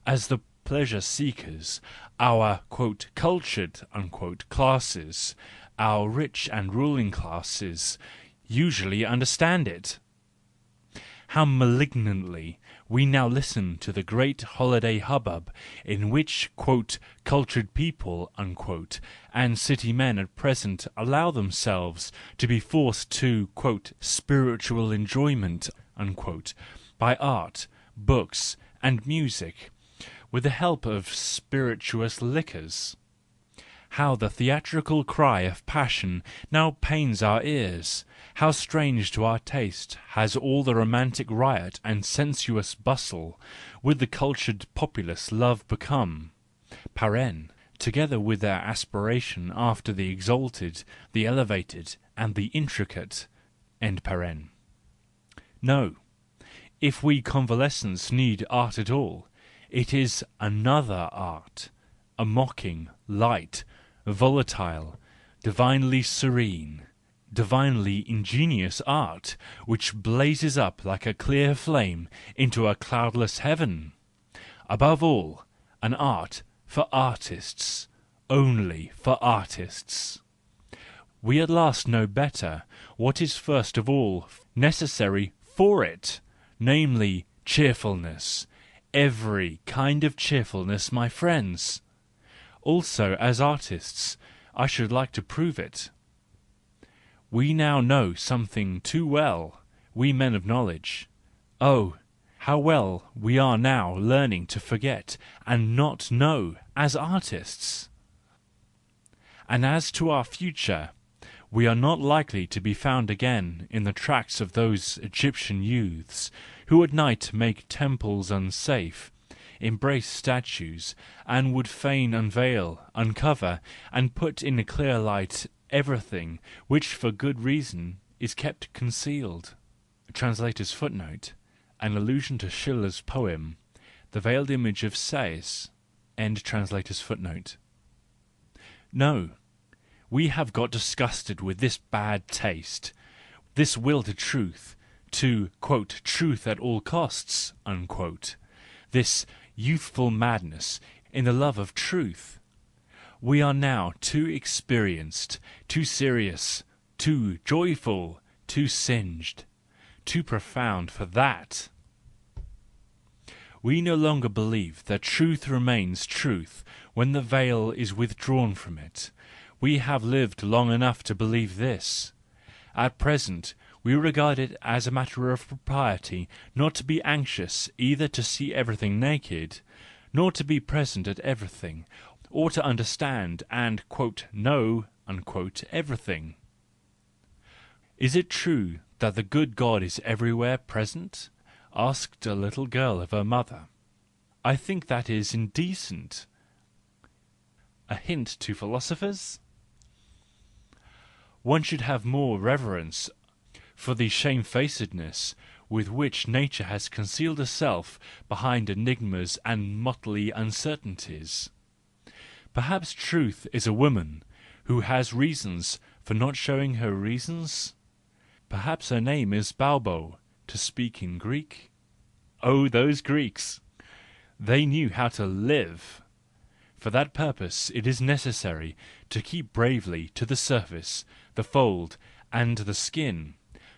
as the pleasure seekers, our "cultured" classes, our rich and ruling classes, usually understand it. How malignantly we now listen to the great holiday hubbub in which "cultured people" and city men at present allow themselves to be forced to "spiritual enjoyment" by art, books, and music, with the help of spirituous liquors. How the theatrical cry of passion now pains our ears, how strange to our taste has all the romantic riot and sensuous bustle with the cultured populace love become, together with their aspiration after the exalted, the elevated, and the intricate. No, if we convalescents need art at all, it is another art, a mocking, light, volatile, divinely serene, divinely ingenious art, which blazes up like a clear flame into a cloudless heaven. Above all, an art for artists, only for artists. We at last know better what is first of all necessary for it, namely cheerfulness, every kind of cheerfulness, my friends. Also, as artists, I should like to prove it. We now know something too well, we men of knowledge. Oh, how well we are now learning to forget and not know as artists! And as to our future, we are not likely to be found again in the tracks of those Egyptian youths who at night make temples unsafe, embrace statues, and would fain unveil, uncover, and put in a clear light everything which for good reason is kept concealed. Translator's footnote: an allusion to Schiller's poem, The Veiled Image of Sais. End translator's footnote. No, we have got disgusted with this bad taste, this will to truth, to "truth at all costs," this youthful madness in the love of truth. We are now too experienced, too serious, too joyful, too singed, too profound for that. We no longer believe that truth remains truth when the veil is withdrawn from it. We have lived long enough to believe this. At present we regard it as a matter of propriety not to be anxious either to see everything naked, nor to be present at everything, or to understand and "know" everything. Is it true that the good God is everywhere present? Asked a little girl of her mother. I think that is indecent. A hint to philosophers? One should have more reverence for the shamefacedness with which nature has concealed herself behind enigmas and motley uncertainties. Perhaps truth is a woman who has reasons for not showing her reasons? Perhaps her name is Balbo, to speak in Greek? Oh, those Greeks! They knew how to live! For that purpose it is necessary to keep bravely to the surface, the fold, and the skin,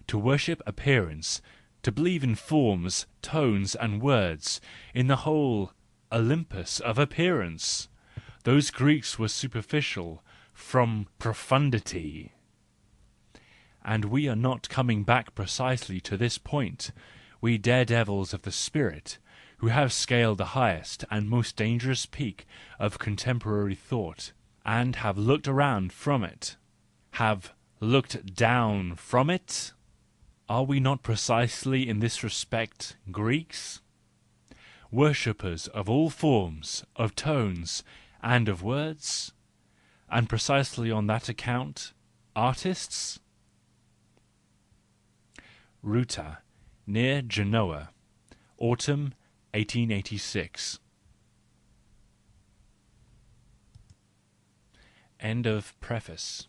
to worship appearance, to believe in forms, tones, and words, in the whole Olympus of appearance. Those Greeks were superficial from profundity. And we are not coming back precisely to this point, we daredevils of the spirit, who have scaled the highest and most dangerous peak of contemporary thought, and have looked around from it, have looked down from it? Are we not precisely in this respect Greeks? Worshippers of all forms, of tones, and of words? And precisely on that account, artists? Ruta, near Genoa, autumn 1886. End of preface.